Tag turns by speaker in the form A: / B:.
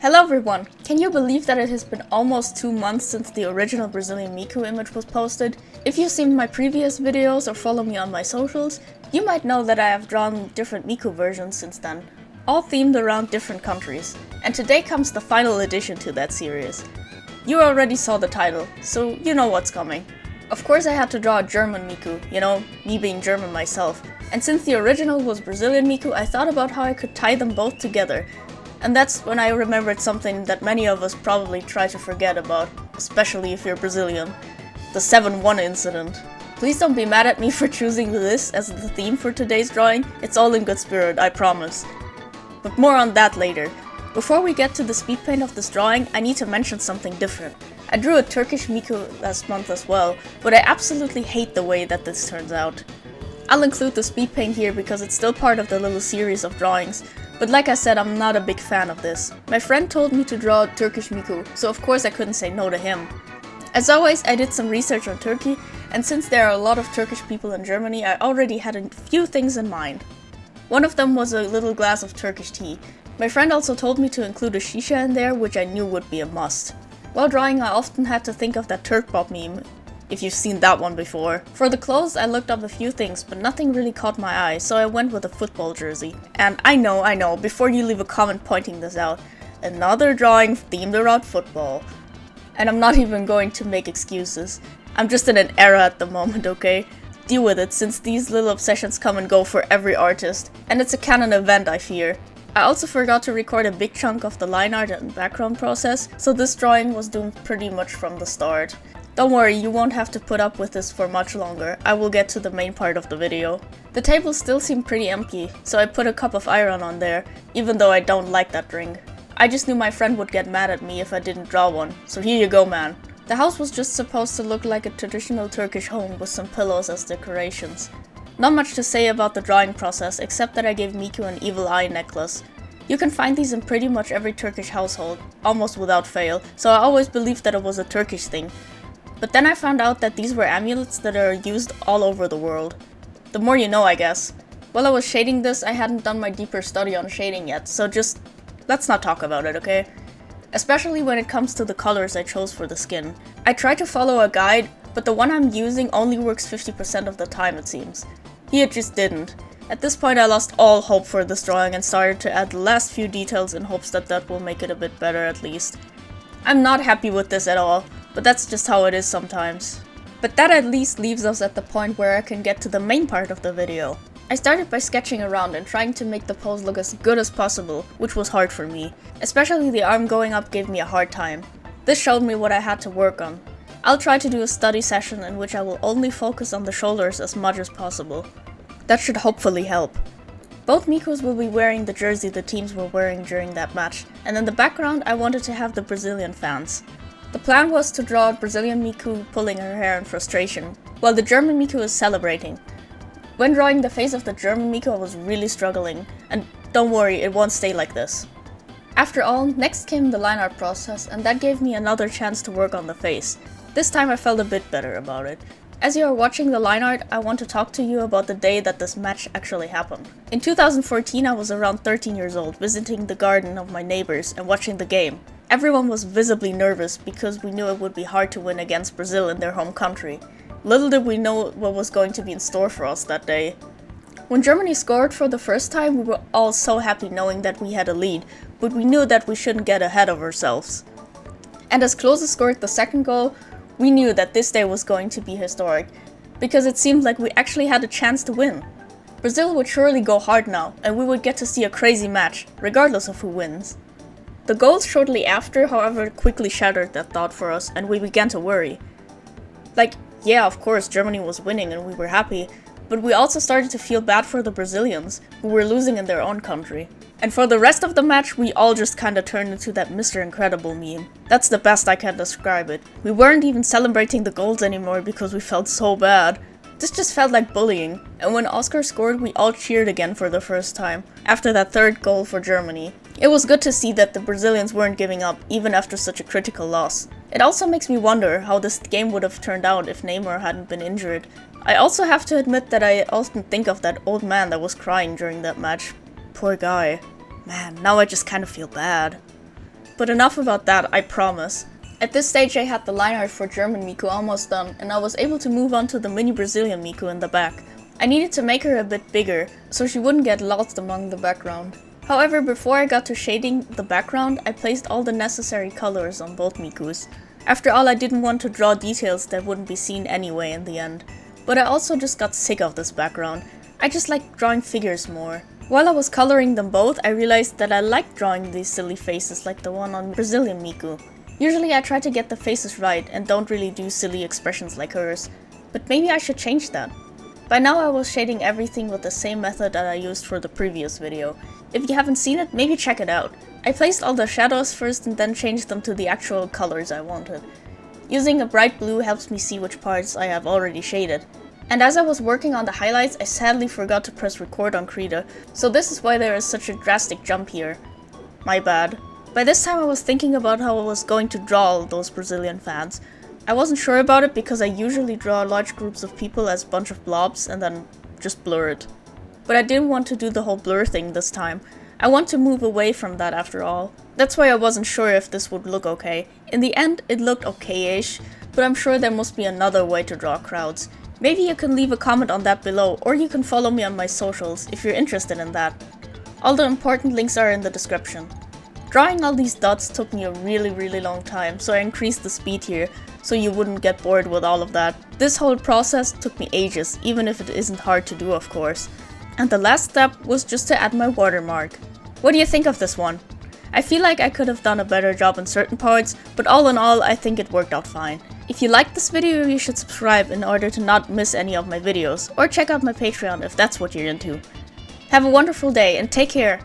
A: Hello everyone! Can you believe that it has been almost 2 months since the original Brazilian Miku image was posted? If you've seen my previous videos or follow me on my socials, you might know that I have drawn different Miku versions since then, all themed around different countries. And today comes the final addition to that series. You already saw the title, so you know what's coming. Of course I had to draw a German Miku, you know, me being German myself. And since the original was Brazilian Miku, I thought about how I could tie them both together. And that's when I remembered something that many of us probably try to forget about, especially if you're Brazilian. The 7-1 incident. Please don't be mad at me for choosing this as the theme for today's drawing, it's all in good spirit, I promise. But more on that later. Before we get to the speed paint of this drawing, I need to mention something different. I drew a Turkish Miku last month as well, but I absolutely hate the way that this turns out. I'll include the speed paint here because it's still part of the little series of drawings. But like I said, I'm not a big fan of this. My friend told me to draw a Turkish Miku, so of course I couldn't say no to him. As always, I did some research on Turkey, and since there are a lot of Turkish people in Germany, I already had a few things in mind. One of them was a little glass of Turkish tea. My friend also told me to include a shisha in there, which I knew would be a must. While drawing, I often had to think of that Turk Bob meme, if you've seen that one before. For the clothes, I looked up a few things, but nothing really caught my eye, so I went with a football jersey. And I know, before you leave a comment pointing this out, another drawing themed around football. And I'm not even going to make excuses. I'm just in an era at the moment, okay? Deal with it, since these little obsessions come and go for every artist. And it's a canon event, I fear. I also forgot to record a big chunk of the line art and background process, so this drawing was doomed pretty much from the start. Don't worry, you won't have to put up with this for much longer, I will get to the main part of the video. The table still seemed pretty empty, so I put a cup of iron on there, even though I don't like that drink. I just knew my friend would get mad at me if I didn't draw one, so here you go, man. The house was just supposed to look like a traditional Turkish home with some pillows as decorations. Not much to say about the drawing process, except that I gave Miku an evil eye necklace. You can find these in pretty much every Turkish household, almost without fail, so I always believed that it was a Turkish thing. But then I found out that these were amulets that are used all over the world. The more you know, I guess. While I was shading this, I hadn't done my deeper study on shading yet, so just let's not talk about it, okay? Especially when it comes to the colors I chose for the skin. I tried to follow a guide, but the one I'm using only works 50% of the time, it seems. Here it just didn't. At this point I lost all hope for this drawing and started to add the last few details in hopes that that will make it a bit better at least. I'm not happy with this at all. But that's just how it is sometimes. But that at least leaves us at the point where I can get to the main part of the video. I started by sketching around and trying to make the pose look as good as possible, which was hard for me. Especially the arm going up gave me a hard time. This showed me what I had to work on. I'll try to do a study session in which I will only focus on the shoulders as much as possible. That should hopefully help. Both Mikus will be wearing the jersey the teams were wearing during that match, and in the background I wanted to have the Brazilian fans. The plan was to draw a Brazilian Miku pulling her hair in frustration, while the German Miku is celebrating. When drawing the face of the German Miku I was really struggling, and don't worry, it won't stay like this. After all, next came the line art process, and that gave me another chance to work on the face. This time I felt a bit better about it. As you are watching the line art, I want to talk to you about the day that this match actually happened. In 2014 I was around 13 years old, visiting the garden of my neighbors and watching the game. Everyone was visibly nervous because we knew it would be hard to win against Brazil in their home country. Little did we know what was going to be in store for us that day. When Germany scored for the first time, we were all so happy knowing that we had a lead, but we knew that we shouldn't get ahead of ourselves. And as Klose scored the second goal, we knew that this day was going to be historic, because it seemed like we actually had a chance to win. Brazil would surely go hard now, and we would get to see a crazy match, regardless of who wins. The goals shortly after, however, quickly shattered that thought for us, and we began to worry. Like, yeah, of course, Germany was winning and we were happy, but we also started to feel bad for the Brazilians, who were losing in their own country. And for the rest of the match, we all just kinda turned into that Mr. Incredible meme. That's the best I can describe it. We weren't even celebrating the goals anymore because we felt so bad. This just felt like bullying, and when Oscar scored, we all cheered again for the first time, after that third goal for Germany. It was good to see that the Brazilians weren't giving up, even after such a critical loss. It also makes me wonder how this game would have turned out if Neymar hadn't been injured. I also have to admit that I often think of that old man that was crying during that match. Poor guy. Man, now I just kind of feel bad. But enough about that, I promise. At this stage I had the line art for German Miku almost done, and I was able to move on to the mini Brazilian Miku in the back. I needed to make her a bit bigger, so she wouldn't get lost among the background. However, before I got to shading the background, I placed all the necessary colors on both Mikus. After all, I didn't want to draw details that wouldn't be seen anyway in the end. But I also just got sick of this background. I just like drawing figures more. While I was coloring them both, I realized that I liked drawing these silly faces like the one on Brazilian Miku. Usually I try to get the faces right and don't really do silly expressions like hers, but maybe I should change that. By now I was shading everything with the same method that I used for the previous video. If you haven't seen it, maybe check it out. I placed all the shadows first and then changed them to the actual colors I wanted. Using a bright blue helps me see which parts I have already shaded. And as I was working on the highlights, I sadly forgot to press record on Krita, so this is why there is such a drastic jump here. My bad. By this time I was thinking about how I was going to draw all those Brazilian fans. I wasn't sure about it because I usually draw large groups of people as a bunch of blobs and then just blur it. But I didn't want to do the whole blur thing this time. I want to move away from that after all. That's why I wasn't sure if this would look okay. In the end, it looked okay-ish, but I'm sure there must be another way to draw crowds. Maybe you can leave a comment on that below, or you can follow me on my socials if you're interested in that. All the important links are in the description. Drawing all these dots took me a really long time, so I increased the speed here, so you wouldn't get bored with all of that. This whole process took me ages, even if it isn't hard to do, of course. And the last step was just to add my watermark. What do you think of this one? I feel like I could have done a better job in certain parts, but all in all, I think it worked out fine. If you liked this video, you should subscribe in order to not miss any of my videos, or check out my Patreon if that's what you're into. Have a wonderful day and take care!